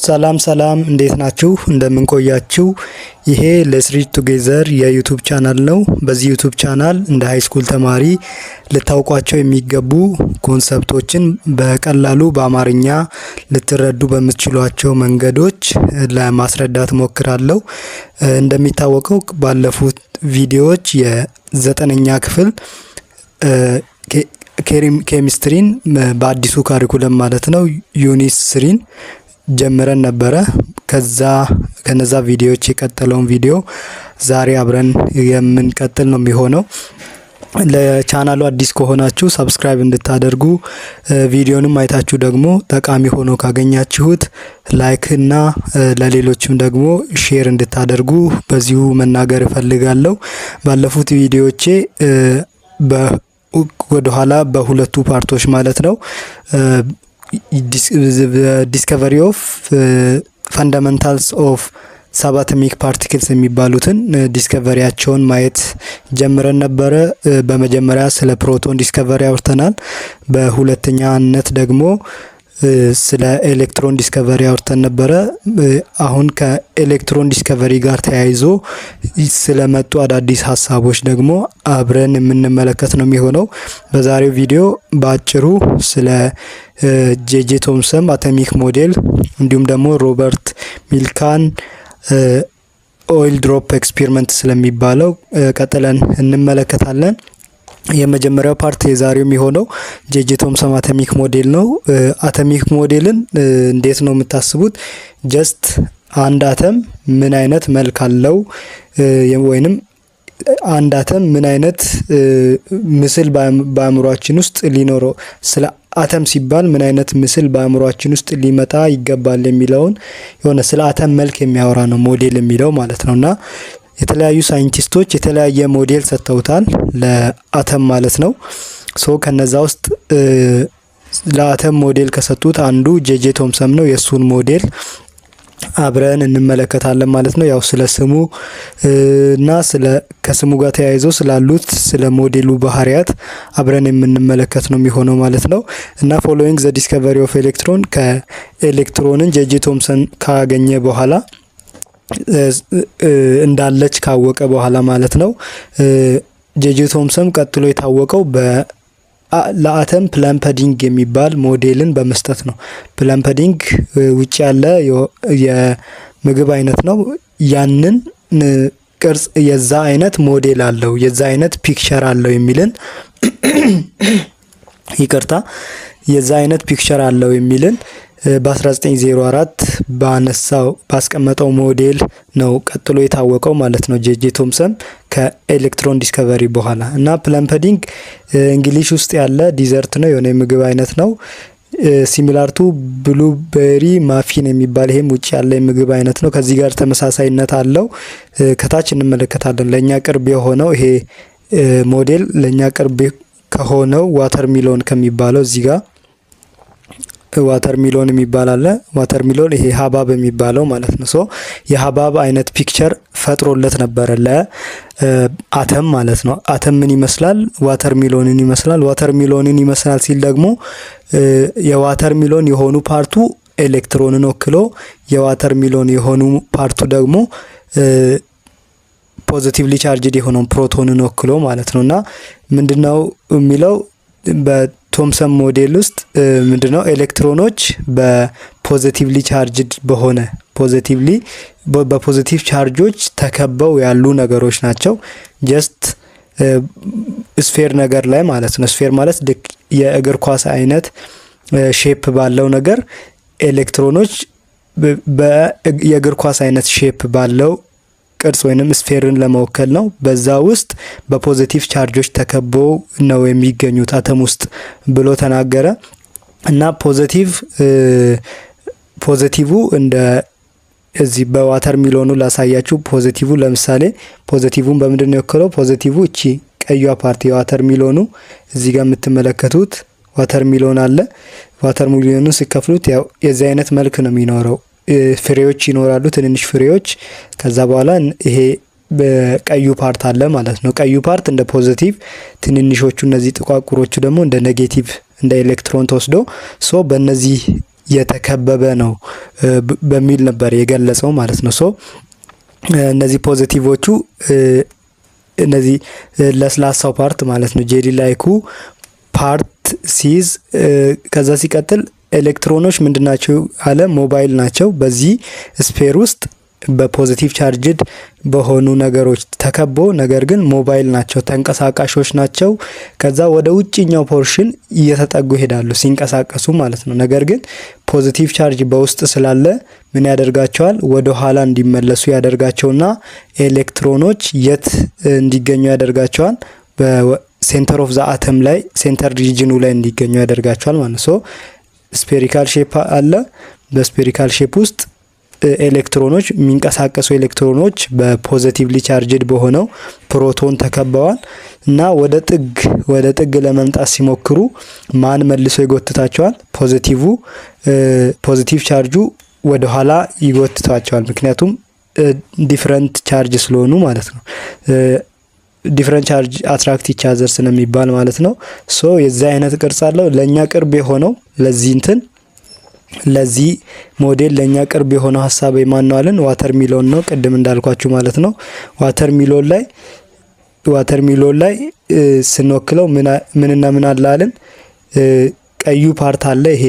ሰላም እንዴት ናችሁ? እንደምን ቆያችሁ? ይሄ ለስሪድ ቱጌዘር የዩቲዩብ ቻናል ነው። በዚህ ዩቲዩብ ቻናል እንደ ሃይ ስኩል ተማሪ ልታውቋቸው የሚገቡ ኮንሰፕቶችን በቀላሉ በአማርኛ ልትረዱ በምትችሏቸው መንገዶች ለማስረዳት ሞክራለሁ። እንደሚታወቀው ባለፉት ቪዲዮዎች የዘጠነኛ ክፍል ኬሚስትሪን በአዲሱ ካሪኩለም ማለት ነው ዩኒት 3 ጀምረን ነበረ። ከነዛ ቪዲዮዎች የቀጠለውን ቪዲዮ ዛሬ አብረን የምንቀጥል ነው የሚሆነው። ለቻናሉ አዲስ ከሆናችሁ ሰብስክራይብ እንድታደርጉ፣ ቪዲዮንም አይታችሁ ደግሞ ጠቃሚ ሆኖ ካገኛችሁት ላይክ እና ለሌሎችም ደግሞ ሼር እንድታደርጉ በዚሁ መናገር እፈልጋለሁ። ባለፉት ቪዲዮዎቼ ወደኋላ በሁለቱ ፓርቶች ማለት ነው ዲስከቨሪ ኦፍ ፈንዳሜንታልስ ኦፍ ሳብአቶሚክ ፓርቲክልስ የሚባሉትን ዲስከቨሪያቸውን ማየት ጀምረን ነበረ። በመጀመሪያ ስለ ፕሮቶን ዲስከቨሪ አውርተናል። በሁለተኛነት ደግሞ ስለ ኤሌክትሮን ዲስከቨሪ አውርተን ነበረ። አሁን ከኤሌክትሮን ዲስከቨሪ ጋር ተያይዞ ስለመጡ አዳዲስ ሀሳቦች ደግሞ አብረን የምንመለከት ነው የሚሆነው። በዛሬው ቪዲዮ በአጭሩ ስለ ጄጄ ቶምሰን አቶሚክ ሞዴል እንዲሁም ደግሞ ሮበርት ሚልካን ኦይል ድሮፕ ኤክስፔሪመንት ስለሚባለው ቀጥለን እንመለከታለን። የመጀመሪያው ፓርት የዛሬው የሚሆነው ጄጄ ቶምሰን አቶሚክ ሞዴል ነው። አቶሚክ ሞዴልን እንዴት ነው የምታስቡት? ጀስት አንድ አተም ምን አይነት መልክ አለው ወይንም አንድ አተም ምን አይነት ምስል በአእምሯችን ውስጥ ሊኖረው፣ ስለ አተም ሲባል ምን አይነት ምስል በአእምሯችን ውስጥ ሊመጣ ይገባል የሚለውን የሆነ ስለ አተም መልክ የሚያወራ ነው ሞዴል የሚለው ማለት ነውና የተለያዩ ሳይንቲስቶች የተለያየ ሞዴል ሰጥተውታል ለአተም ማለት ነው። ከነዛ ውስጥ ለአተም ሞዴል ከሰጡት አንዱ ጄጄ ቶምሰን ነው። የሱን ሞዴል አብረን እንመለከታለን ማለት ነው። ያው ስለ ስሙ እና ከስሙ ጋር ተያይዞ ስላሉት ስለ ሞዴሉ ባህሪያት አብረን የምንመለከት ነው የሚሆነው ማለት ነው። እና ፎሎዊንግ ዘ ዲስከቨሪ ኦፍ ኤሌክትሮን ከኤሌክትሮንን ጄጄ ቶምሰን ካገኘ በኋላ እንዳለች ካወቀ በኋላ ማለት ነው ጄጄ ቶምሰን ቀጥሎ የታወቀው ለአተም ፕላምፐዲንግ የሚባል ሞዴልን በመስጠት ነው። ፕላምፐዲንግ ውጭ ያለ የምግብ አይነት ነው። ያንን ቅርጽ የዛ አይነት ሞዴል አለው፣ የዛ አይነት ፒክቸር አለው የሚልን የዛ አይነት ፒክቸር አለው የሚልን በ1904 ባስቀመጠው ሞዴል ነው ቀጥሎ የታወቀው ማለት ነው ጄጄ ቶምሰን ከኤሌክትሮን ዲስከቨሪ በኋላ። እና ፕላምፐዲንግ እንግሊሽ ውስጥ ያለ ዲዘርት ነው፣ የሆነ የምግብ አይነት ነው። ሲሚላር ቱ ብሉቤሪ ማፊን የሚባል ይሄም ውጭ ያለ የምግብ አይነት ነው። ከዚህ ጋር ተመሳሳይነት አለው። ከታች እንመለከታለን። ለኛ ቅርብ የሆነው ይሄ ሞዴል ለኛ ቅርብ ከሆነው ዋተርሚሎን ከሚባለው እዚህ ጋር ዋተርሚሎን የሚባል አለ። ዋተርሚሎን ይሄ ሀባብ የሚባለው ማለት ነው። የሀባብ አይነት ፒክቸር ፈጥሮለት ነበረ ለአተም ማለት ነው። አተም ምን ይመስላል? ዋተርሚሎንን ይመስላል። ዋተርሚሎንን ይመስላል ሲል ደግሞ የዋተርሚሎን የሆኑ ፓርቱ ኤሌክትሮንን ወክሎ የዋተርሚሎን የሆኑ ፓርቱ ደግሞ ፖዚቲቭሊ ቻርጅድ የሆነውን ፕሮቶንን ወክሎ ማለት ነውና ምንድነው የሚለው በቶምሰን ሞዴል ውስጥ ምንድነው ኤሌክትሮኖች በፖዚቲቭሊ ቻርጅድ በፖዚቲቭ ቻርጆች ተከበው ያሉ ነገሮች ናቸው። ጀስት ስፌር ነገር ላይ ማለት ነው። ስፌር ማለት የእግር ኳስ አይነት ሼፕ ባለው ነገር ኤሌክትሮኖች የእግር ኳስ አይነት ሼፕ ባለው ቅርጽ ወይንም ስፌርን ለመወከል ነው። በዛ ውስጥ በፖዚቲቭ ቻርጆች ተከበው ነው የሚገኙት አተም ውስጥ ብሎ ተናገረ። እና ፖዚቲቭ እንደ እዚህ በዋተርሚሎኑ ላሳያችሁ። ፖዚቲቭ ለምሳሌ ፖዚቲቭን በምንድን ነው የወከለው? ፖዚቲቭ እቺ ቀዩ ፓርቲ የዋተርሚሎኑ እዚህ ጋር የምትመለከቱት ዋተርሚሎን አለ። ዋተርሚሎኑን ሲከፍሉት ያው የዚህ አይነት መልክ ነው የሚኖረው። ፍሬዎች ይኖራሉ፣ ትንንሽ ፍሬዎች። ከዛ በኋላ ይሄ በቀዩ ፓርት አለ ማለት ነው። ቀዩ ፓርት እንደ ፖዚቲቭ፣ ትንንሾቹ እነዚህ ጥቋቁሮቹ ደግሞ እንደ ኔጌቲቭ እንደ ኤሌክትሮን ተወስዶ በእነዚህ የተከበበ ነው በሚል ነበር የገለጸው ማለት ነው። ሶ እነዚህ ፖዚቲቮቹ እነዚህ ለስላሳው ፓርት ማለት ነው ጄሊ ላይኩ ፓርት ሲይዝ ከዛ ሲቀጥል ኤሌክትሮኖች ምንድናቸው አለ ሞባይል ናቸው። በዚህ ስፔር ውስጥ በፖዚቲቭ ቻርጅድ በሆኑ ነገሮች ተከቦ ነገር ግን ሞባይል ናቸው፣ ተንቀሳቃሾች ናቸው። ከዛ ወደ ውጭኛው ፖርሽን እየተጠጉ ይሄዳሉ ሲንቀሳቀሱ ማለት ነው። ነገር ግን ፖዚቲቭ ቻርጅ በውስጥ ስላለ ምን ያደርጋቸዋል? ወደ ኋላ እንዲመለሱ ያደርጋቸውና ኤሌክትሮኖች የት እንዲገኙ ያደርጋቸዋል? በሴንተር ኦፍ ዘ አተም ላይ ሴንተር ሪጅኑ ላይ እንዲገኙ ያደርጋቸዋል ማለት ነው። ስፔሪካል ሼፕ አለ። በስፔሪካል ሼፕ ውስጥ ኤሌክትሮኖች የሚንቀሳቀሱ ኤሌክትሮኖች በፖዚቲቭሊ ቻርጅድ በሆነው ፕሮቶን ተከበዋል እና ወደ ጥግ ለመምጣት ሲሞክሩ ማን መልሶ ይጎትታቸዋል? ፖዚቲቭ ቻርጁ ወደ ኋላ ይጎትታቸዋል። ምክንያቱም ዲፍረንት ቻርጅ ስለሆኑ ማለት ነው። ዲፍረንት ቻርጅ አትራክት ኢች አዘር ስለሚባል ማለት ነው። ሶ የዚህ አይነት ቅርጽ አለው። ለኛ ቅርብ የሆነው ለዚህ ሞዴል ለኛ ቅርብ የሆነው ሐሳብ የማን ነው አለን? ዋተር ሚሎን ነው፣ ቅድም እንዳልኳችሁ ማለት ነው። ዋተር ሚሎን ላይ ስንወክለው ምንና ምን አለ አለን? ቀዩ ፓርት አለ። ይሄ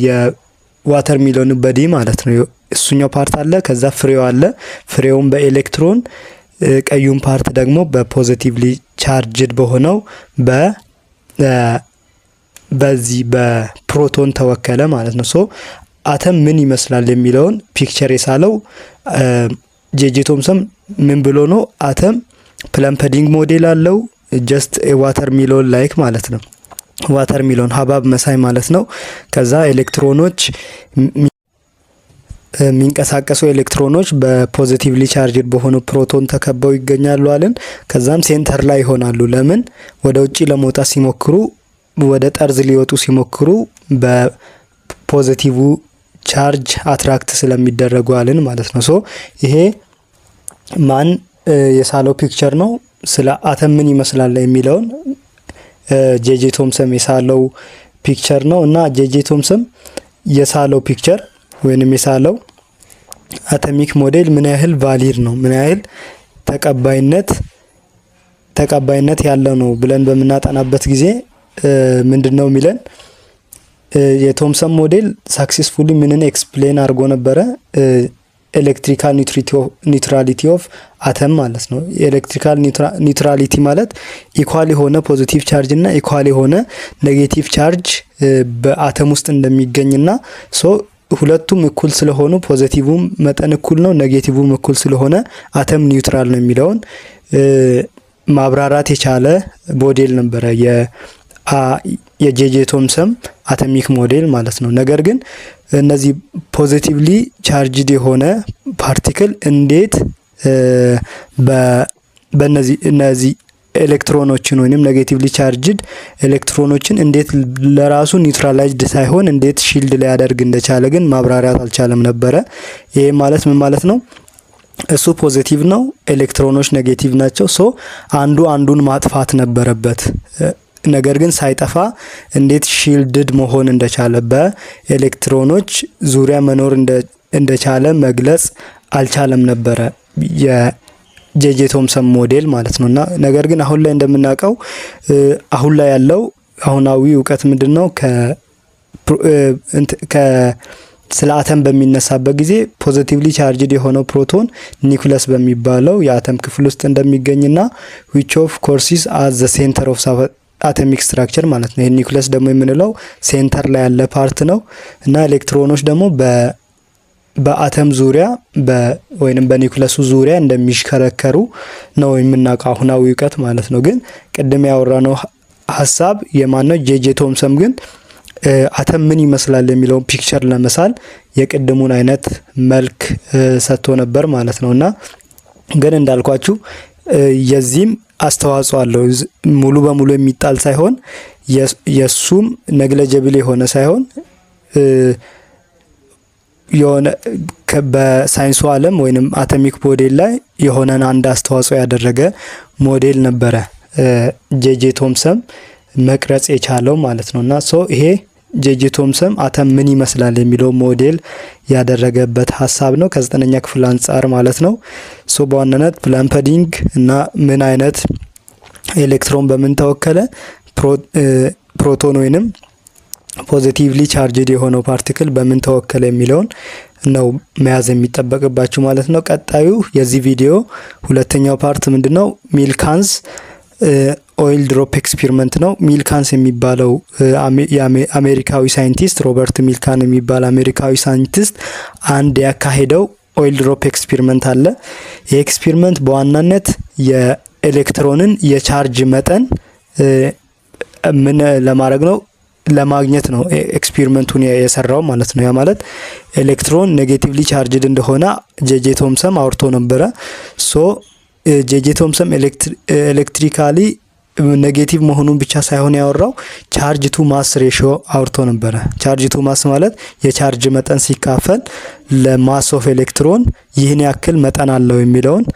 የዋተር ሚሎን በዲ ማለት ነው። እሱኛው ፓርት አለ። ከዛ ፍሬው አለ። ፍሬውን በኤሌክትሮን ቀዩን ፓርት ደግሞ በፖዚቲቭሊ ቻርጅድ በሆነው በዚህ በፕሮቶን ተወከለ ማለት ነው። ሶ አተም ምን ይመስላል የሚለውን ፒክቸር የሳለው ጄጄ ቶምሰን ምን ብሎ ነው? አተም ፕለምፐዲንግ ሞዴል አለው ጀስት ዋተር ሚሎን ላይክ ማለት ነው። ዋተር ሚሎን ሀባብ መሳይ ማለት ነው። ከዛ ኤሌክትሮኖች የሚንቀሳቀሱ ኤሌክትሮኖች በፖዚቲቭሊ ቻርጅድ በሆኑ ፕሮቶን ተከበው ይገኛሉ አለን። ከዛም ሴንተር ላይ ይሆናሉ። ለምን? ወደ ውጪ ለመውጣት ሲሞክሩ ወደ ጠርዝ ሊወጡ ሲሞክሩ በፖዚቲቭ ቻርጅ አትራክት ስለሚደረጉ አለን ማለት ነው። ሶ ይሄ ማን የሳለው ፒክቸር ነው? ስለ አተም ምን ይመስላል የሚለውን ጄጄ ቶምሰን የሳለው ፒክቸር ነው እና ጄጄ ቶምሰን የሳለው ፒክቸር ወይንም የሳለው አቶሚክ ሞዴል ምን ያህል ቫሊድ ነው፣ ምን ያህል ተቀባይነት ያለው ነው ብለን በምናጠናበት ጊዜ ምንድነው የሚለን? የቶምሰን ሞዴል ሳክሴስፉሊ ምንን ኤክስፕሌን አድርጎ ነበረ? ኤሌክትሪካል ኒውትራሊቲ ኦፍ አተም ማለት ነው። ኤሌክትሪካል ኒውትራሊቲ ማለት ኢኳል የሆነ ፖዚቲቭ ቻርጅ እና ኢኳል የሆነ ኔጌቲቭ ቻርጅ በአተም ውስጥ እንደሚገኝና ሶ ሁለቱም እኩል ስለሆኑ ፖዚቲቭም መጠን እኩል ነው፣ ኔጌቲቭም እኩል ስለሆነ አተም ኒውትራል ነው የሚለውን ማብራራት የቻለ ሞዴል ነበረ የጄጄ ቶምሰን አቶሚክ ሞዴል ማለት ነው። ነገር ግን እነዚህ ፖዚቲቭሊ ቻርጅድ የሆነ ፓርቲክል እንዴት በእነዚህ ኤሌክትሮኖችን ወይንም ኔጌቲቭሊ ቻርጅድ ኤሌክትሮኖችን እንዴት ለራሱ ኒውትራላይዝድ ሳይሆን እንዴት ሺልድ ሊያደርግ እንደቻለ ግን ማብራሪያት አልቻለም ነበረ። ይሄ ማለት ምን ማለት ነው? እሱ ፖዚቲቭ ነው፣ ኤሌክትሮኖች ኔጌቲቭ ናቸው። ሶ አንዱን ማጥፋት ነበረበት። ነገር ግን ሳይጠፋ እንዴት ሺልድድ መሆን እንደቻለ በኤሌክትሮኖች ዙሪያ መኖር እንደቻለ መግለጽ አልቻለም ነበረ የጄጄ ቶምሰን ሞዴል ማለት ነውና ነገር ግን አሁን ላይ እንደምናውቀው አሁን ላይ ያለው አሁናዊ እውቀት ምንድነው? ስለ አተም በሚነሳበት ጊዜ ፖዚቲቭሊ ቻርጅድ የሆነው ፕሮቶን ኒውክለስ በሚባለው የአተም ክፍል ውስጥ እንደሚገኝና which of courses as the center of አቶሚክ ስትራክቸር ማለት ነው። ይሄ ኒውክለስ ደግሞ የምንለው ሴንተር ላይ ያለ ፓርት ነው እና ኤሌክትሮኖች ደግሞ በአተም ዙሪያ ወይንም በኒውክለሱ ዙሪያ እንደሚሽከረከሩ ነው የምናውቀው አሁናዊ እውቀት ማለት ነው። ግን ቅድም ያወራነው ሐሳብ የማን ነው? ጄጄ ቶምሰን ግን አተም ምን ይመስላል የሚለውን ፒክቸር ለመሳል የቅድሙን አይነት መልክ ሰጥቶ ነበር ማለት ነውና ግን እንዳልኳችሁ የዚህም አስተዋጽኦ አለው። ሙሉ በሙሉ የሚጣል ሳይሆን የሱም ነግለጀብል የሆነ ሳይሆን የሆነ በሳይንሱ ዓለም ወይንም አቶሚክ ሞዴል ላይ የሆነን አንድ አስተዋጽኦ ያደረገ ሞዴል ነበረ ጄጄ ቶምሰን መቅረጽ የቻለው ማለት ነውና ሶ ይሄ ጄጄ ቶምሰን አተም ምን ይመስላል የሚለው ሞዴል ያደረገበት ሀሳብ ነው ከ9ኛ ክፍል አንጻር ማለት ነው። ሶ በዋናነት ፕላምፐዲንግ እና ምን አይነት ኤሌክትሮን በምን ተወከለ፣ ፕሮቶን ወይንም ፖዚቲቭሊ ቻርጅድ የሆነው ፓርቲክል በምን ተወከለ የሚለውን ነው መያዝ የሚጠበቅባችሁ ማለት ነው። ቀጣዩ የዚህ ቪዲዮ ሁለተኛው ፓርት ምንድነው? ሚልካንስ ኦይል ድሮፕ ኤክስፔሪመንት ነው። ሚልካንስ የሚባለው አሜሪካዊ ሳይንቲስት ሮበርት ሚልካን የሚባል አሜሪካዊ ሳይንቲስት አንድ ያካሄደው ኦይል ድሮፕ ኤክስፔሪመንት አለ። ይህ ኤክስፔሪመንት በዋናነት የኤሌክትሮንን የቻርጅ መጠን ምን ለማድረግ ነው? ለማግኘት ነው ኤክስፔሪመንቱን የሰራው ማለት ነው። ያ ማለት ኤሌክትሮን ኔጌቲቭሊ ቻርጅድ እንደሆነ ጄጄ ቶምሰን አውርቶ ነበረ። ሶ ጄጄ ቶምሰን ኤሌክትሪካሊ ኔጌቲቭ መሆኑን ብቻ ሳይሆን ያወራው ቻርጅ ቱ ማስ ሬሽዮ አውርቶ ነበረ። ቻርጅ ቱ ማስ ማለት የቻርጅ መጠን ሲካፈል ለማስ ኦፍ ኤሌክትሮን ይህን ያክል መጠን አለው የሚለውን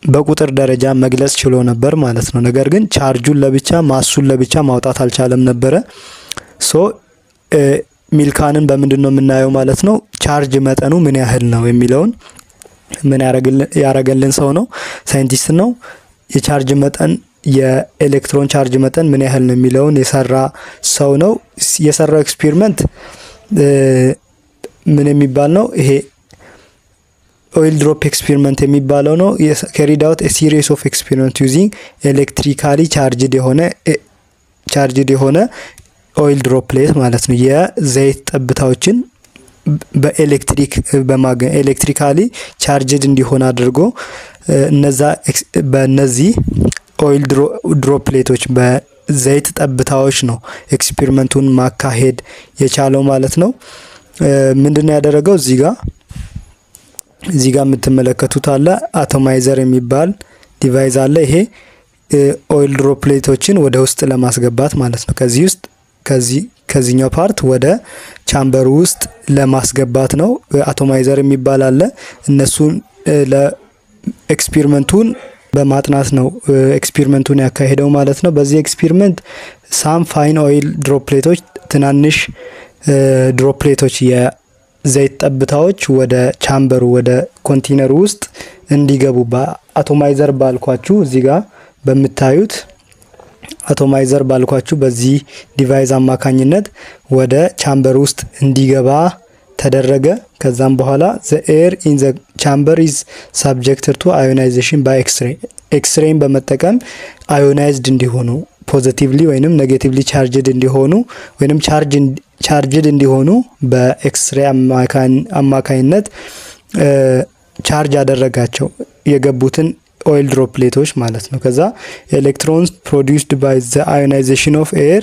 በቁጥር ደረጃ መግለጽ ችሎ ነበር ማለት ነው። ነገር ግን ቻርጁን ለብቻ ማሱን ለብቻ ማውጣት አልቻለም ነበረ። ሶ ሚልካንን በምንድነው የምናየው ማለት ነው? ቻርጅ መጠኑ ምን ያህል ነው የሚለውን ምን ያረገልን ሰው ነው? ሳይንቲስት ነው። የቻርጅ መጠን የኤሌክትሮን ቻርጅ መጠን ምን ያህል ነው የሚለውን የሰራ ሰው ነው። የሰራው ኤክስፔሪመንት ምን የሚባል ነው? ይሄ ኦይል ድሮፕ ኤክስፔሪመንት የሚባለው ነው። ካሪድ አውት ኤ ሲሪስ ኦፍ ኤክስፔሪመንት ዩዚንግ ኤሌክትሪካሊ ቻርጅድ የሆነ ኦይል ድሮፕሌት ማለት ነው። የዘይት ጠብታዎችን በኤሌክትሪክ ኤሌክትሪካሊ ቻርጅድ እንዲሆን አድርጎ በእነዚህ ኦይል ድሮፕሌቶች በዘይት ጠብታዎች ነው ኤክስፔሪመንቱን ማካሄድ የቻለው ማለት ነው። ምንድነው ያደረገው? እዚህ ጋር የምትመለከቱት አለ አቶማይዘር የሚባል ዲቫይስ አለ። ይሄ ኦይል ድሮፕሌቶችን ወደ ውስጥ ለማስገባት ማለት ነው። ከዚህኛው ፓርት ወደ ቻምበሩ ውስጥ ለማስገባት ነው። አቶማይዘር የሚባል አለ። እነሱን ለኤክስፔሪመንቱን በማጥናት ነው ኤክስፔሪመንቱን ያካሄደው ማለት ነው። በዚህ ኤክስፔሪመንት ሳም ፋይን ኦይል ድሮፕሌቶች ትናንሽ ድሮፕሌቶች ዘይት ጠብታዎች ወደ ቻምበሩ ወደ ኮንቴነሩ ውስጥ እንዲገቡ በአቶማይዘር ባልኳችሁ እዚህ ጋር በምታዩት አቶማይዘር ባልኳችሁ በዚህ ዲቫይስ አማካኝነት ወደ ቻምበር ውስጥ እንዲገባ ተደረገ። ከዛም በኋላ the air in the chamber is subjected to ionization by ኤክስሬይን በመጠቀም አዮናይዝድ እንዲሆኑ ፖዚቲቭሊ ወይንም ኔጌቲቭሊ ቻርጅድ እንዲሆኑ ወይንም ቻርጅድ እንዲሆኑ በኤክስሬይ አማካኝነት ቻርጅ አደረጋቸው የገቡትን ኦይል ድሮፕሌቶች ማለት ነው። ከዛ ኤሌክትሮንስ produced by the ionization of air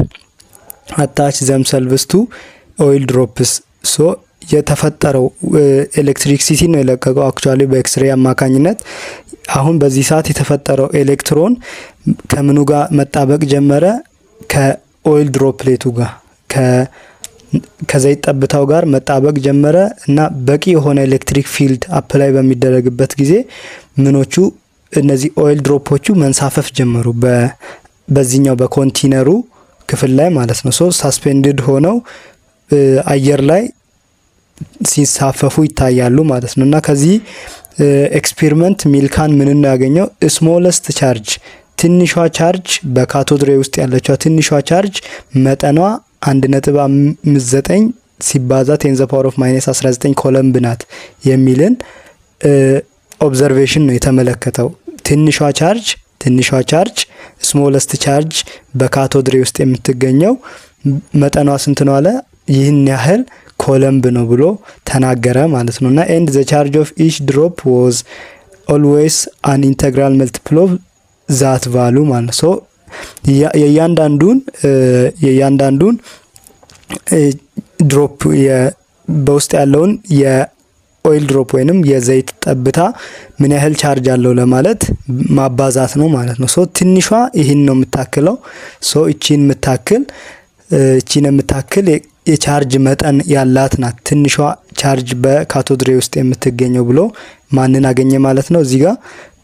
attach themselves to oil drops ሶ የተፈጠረው ኤሌክትሪክሲቲ ነው የለቀቀው አክቹአሊ በኤክስሬይ አማካኝነት። አሁን በዚህ ሰዓት የተፈጠረው ኤሌክትሮን ከምኑ ጋር መጣበቅ ጀመረ? ከኦይል ድሮፕሌቱ ጋር ከዘይት ጠብታው ጋር መጣበቅ ጀመረ እና በቂ የሆነ ኤሌክትሪክ ፊልድ አፕላይ በሚደረግበት ጊዜ ምኖቹ እነዚህ ኦይል ድሮፖቹ መንሳፈፍ ጀመሩ በዚህኛው በኮንቴነሩ ክፍል ላይ ማለት ነው። ሶ ሳስፔንድድ ሆነው አየር ላይ ሲንሳፈፉ ይታያሉ ማለት ነው። እና ከዚህ ኤክስፔሪመንት ሚልካን ምን ነው ያገኘው? ስሞለስት ቻርጅ ትንሿ ቻርጅ በካቶድ ሬይ ውስጥ ያለችው ትንሿ ቻርጅ መጠኗ 1.59 ሲባዛ 10⁻⁻19 ኮለምብ ናት የሚልን ኦብዘርቬሽን ነው የተመለከተው። ትንሿ ቻርጅ ስሞለስት ቻርጅ በካቶድ ሬይ ውስጥ የምትገኘው መጠኗ ስንት ነው አለ? ይህን ያህል ኮለምብ ነው ብሎ ተናገረ ማለት ነው። እና ኤንድ ዘ ቻርጅ ኦፍ ኢች ድሮፕ ዋዝ ኦልዌይስ አን ኢንተግራል መልቲፕል ኦፍ ዛት ቫሉ ማለት ነው። ሶ የእያንዳንዱን ድሮፕ በውስጥ ያለውን የኦይል ድሮፕ ወይንም የዘይት ጠብታ ምን ያህል ቻርጅ አለው ለማለት ማባዛት ነው ማለት ነው። ሶ ትንሿ ይህን ነው የምታክለው። ሶ እቺን የምታክል የቻርጅ መጠን ያላት ናት ትንሿ ቻርጅ በካቶድ ሬይ ውስጥ የምትገኘው ብሎ ማንን አገኘ ማለት ነው? እዚህ ጋር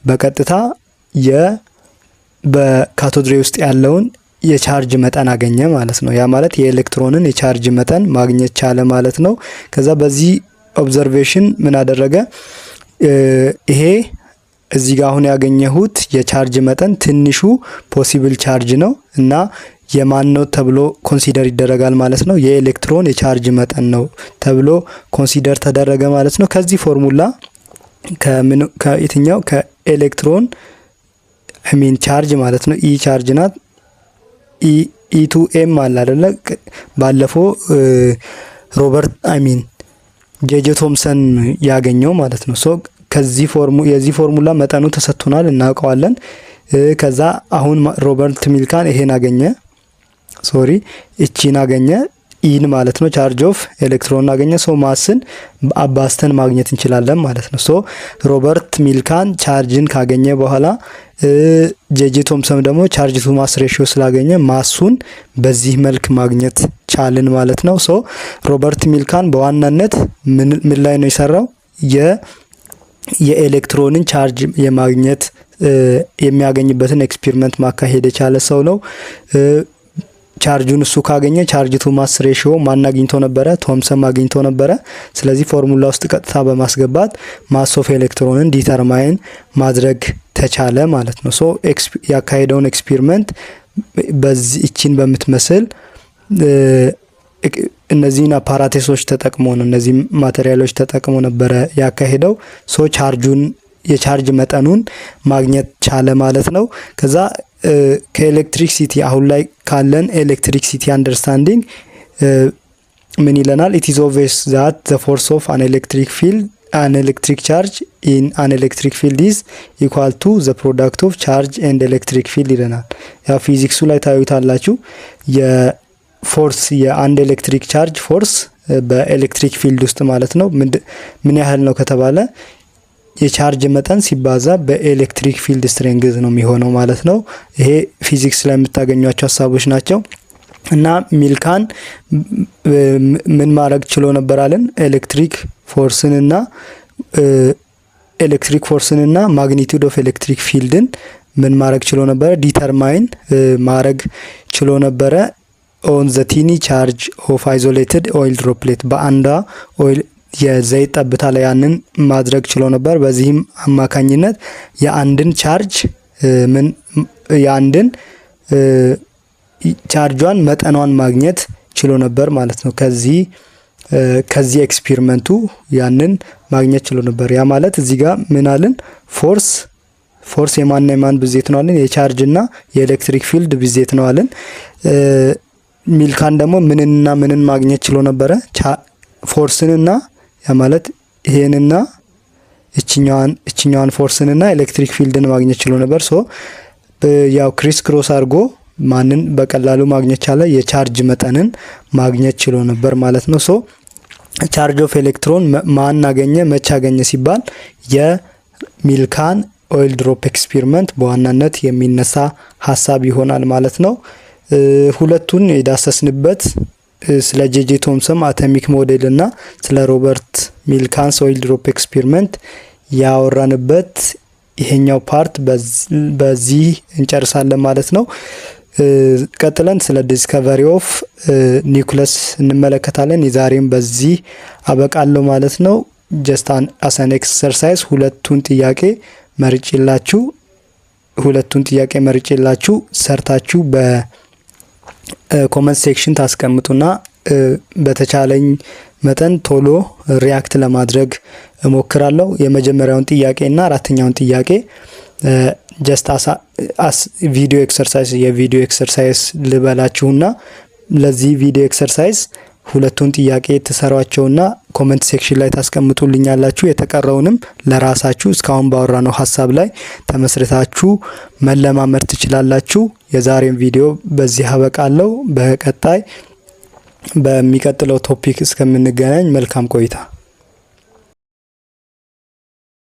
በቀጥታ በካቶድ ሬይ ውስጥ ያለውን የቻርጅ መጠን አገኘ ማለት ነው። ያ ማለት የኤሌክትሮንን የቻርጅ መጠን ማግኘት ቻለ ማለት ነው። ከዛ በዚህ ኦብዘርቬሽን ምን አደረገ? ይሄ እዚህ ጋር አሁን ያገኘሁት የቻርጅ መጠን ትንሹ ፖሲብል ቻርጅ ነው እና የማን ነው ተብሎ ኮንሲደር ይደረጋል ማለት ነው። የኤሌክትሮን የቻርጅ መጠን ነው ተብሎ ኮንሲደር ተደረገ ማለት ነው። ከዚህ ፎርሙላ ከየትኛው ከኤሌክትሮን ሚን ቻርጅ ማለት ነው። ኢ ቻርጅ ናት። ኢ ቱ ኤም አለ አይደለ? ባለፈው ሮበርት ጄጄ ቶምሰን ያገኘው ማለት ነው። ሶ ከዚህ የዚህ ፎርሙላ መጠኑ ተሰጥቶናል እናውቀዋለን። ከዛ አሁን ሮበርት ሚልካን ይሄን አገኘ፣ እቺን አገኘ፣ ኢን ማለት ነው ቻርጅ ኦፍ ኤሌክትሮን አገኘ። ሶ ማስን አባስተን ማግኘት እንችላለን ማለት ነው። ሶ ሮበርት ሚልካን ቻርጅን ካገኘ በኋላ ጄጄ ቶምሰን ደግሞ ቻርጅ ቱ ማስ ሬሽዮ ስላገኘ ማሱን በዚህ መልክ ማግኘት ቻልን ማለት ነው። ሶ ሮበርት ሚልካን በዋናነት ምን ላይ ነው የሰራው? የኤሌክትሮንን ቻርጅ የማግኘት የሚያገኝበትን ኤክስፔሪመንት ማካሄድ የቻለ ሰው ነው። ቻርጁን እሱ ካገኘ ቻርጅ ቱ ማስ ሬሽዮ ማን አግኝቶ ነበረ? ቶምሰን አግኝቶ ነበረ። ስለዚህ ፎርሙላ ውስጥ ቀጥታ በማስገባት ማስ ኦፍ ኤሌክትሮንን ዲተርማይን ማድረግ ተቻለ ማለት ነው። ሶ ያካሄደውን ኤክስፔሪመንት በዚህ እቺን በምትመስል እነዚህን አፓራቴሶች ተጠቅሞ ነው እነዚህ ማቴሪያሎች ተጠቅሞ ነበረ ያካሄደው። ሶ የቻርጅ መጠኑን ማግኘት ቻለ ማለት ነው። ከዛ ከኤሌክትሪክሲቲ አሁን ላይ ካለን ኤሌክትሪክሲቲ አንደርስታንዲንግ ምን ይለናል? ኢት ኢዝ ኦብቪየስ ዛት ዘ ፎርስ ኦፍ አን ኤሌክትሪክ ፊልድ አን ኤሌክትሪክ ቻርጅ ኢን አን ኤሌክትሪክ ፊልድ ኢዝ ኢኳል ቱ ዘ ፕሮዳክት ኦፍ ቻርጅ ኤንድ ኤሌክትሪክ ፊልድ ይለናል። ያው ፊዚክሱ ላይ ታዩታላችሁ። የፎርስ የአንድ ኤሌክትሪክ ቻርጅ ፎርስ በኤሌክትሪክ ፊልድ ውስጥ ማለት ነው ምን ያህል ነው ከተባለ የቻርጅ መጠን ሲባዛ በኤሌክትሪክ ፊልድ ስትሬንግዝ ነው የሚሆነው ማለት ነው። ይሄ ፊዚክስ ላይ የምታገኟቸው ሀሳቦች ናቸው። እና ሚልካን ምን ማድረግ ችሎ ነበር አለን? ኤሌክትሪክ ፎርስንና ማግኒቲዩድ ኦፍ ኤሌክትሪክ ፊልድን ምን ማድረግ ችሎ ነበረ? ዲተርማይን ማድረግ ችሎ ነበረ ኦን ዘ ቲኒ ቻርጅ ኦፍ አይዞሌትድ ኦይል ድሮፕሌት በአንዷ ኦይል የዘይት ጠብታ ላይ ያንን ማድረግ ችሎ ነበር። በዚህም አማካኝነት የአንድን ቻርጇን መጠኗን ማግኘት ችሎ ነበር ማለት ነው። ከዚህ ኤክስፔሪመንቱ ያንን ማግኘት ችሎ ነበር። ያ ማለት እዚህ ጋር ምን አለን? ፎርስ የማን ብዜት ነው አለን? የቻርጅ እና የኤሌክትሪክ ፊልድ ብዜት ነው አለን። ሚልካን ደግሞ ምንን ማግኘት ችሎ ነበረ? ፎርስንና ያ ማለት ይሄንና እችኛዋን ፎርስንና ኤሌክትሪክ ፊልድን ማግኘት ችሎ ነበር። ሶ ያው ክሪስ ክሮስ አድርጎ ማንን በቀላሉ ማግኘት ቻለ? የቻርጅ መጠንን ማግኘት ችሎ ነበር ማለት ነው። ሶ ቻርጅ ኦፍ ኤሌክትሮን ማን አገኘ? መቼ አገኘ ሲባል የሚልካን ኦይል ድሮፕ ኤክስፔሪመንት በዋናነት የሚነሳ ሀሳብ ይሆናል ማለት ነው። ሁለቱን የዳሰስንበት ስለ ጄጄ ቶምሰን አቶሚክ ሞዴል እና ስለ ሮበርት ሚልካንስ ኦይል ድሮፕ ኤክስፔሪመንት ያወራንበት ይሄኛው ፓርት በዚህ እንጨርሳለን ማለት ነው። ቀጥለን ስለ ዲስከቨሪ ኦፍ ኒውክለስ እንመለከታለን። የዛሬም በዚህ አበቃለሁ ማለት ነው። ጀስት አን ኤክሰርሳይዝ ሁለቱን ጥያቄ መርጬላችሁ ሰርታችሁ በኮመንት ሴክሽን ታስቀምጡና በተቻለኝ መጠን ቶሎ ሪያክት ለማድረግ እሞክራለሁ። የመጀመሪያውን ጥያቄ እና አራተኛውን ጥያቄ ጀስት ቪዲዮ ኤክሰርሳይዝ ልበላችሁና ለዚህ ቪዲዮ ኤክሰርሳይዝ ሁለቱን ጥያቄ ተሰሯቸውና ኮሜንት ሴክሽን ላይ ታስቀምጡልኛላችሁ። የተቀረውንም ለራሳችሁ እስካሁን ባወራነው ሀሳብ ላይ ተመስርታችሁ መለማመድ ትችላላችሁ። የዛሬን ቪዲዮ በዚህ አበቃለሁ። በቀጣይ በሚቀጥለው ቶፒክ እስከምንገናኝ መልካም ቆይታ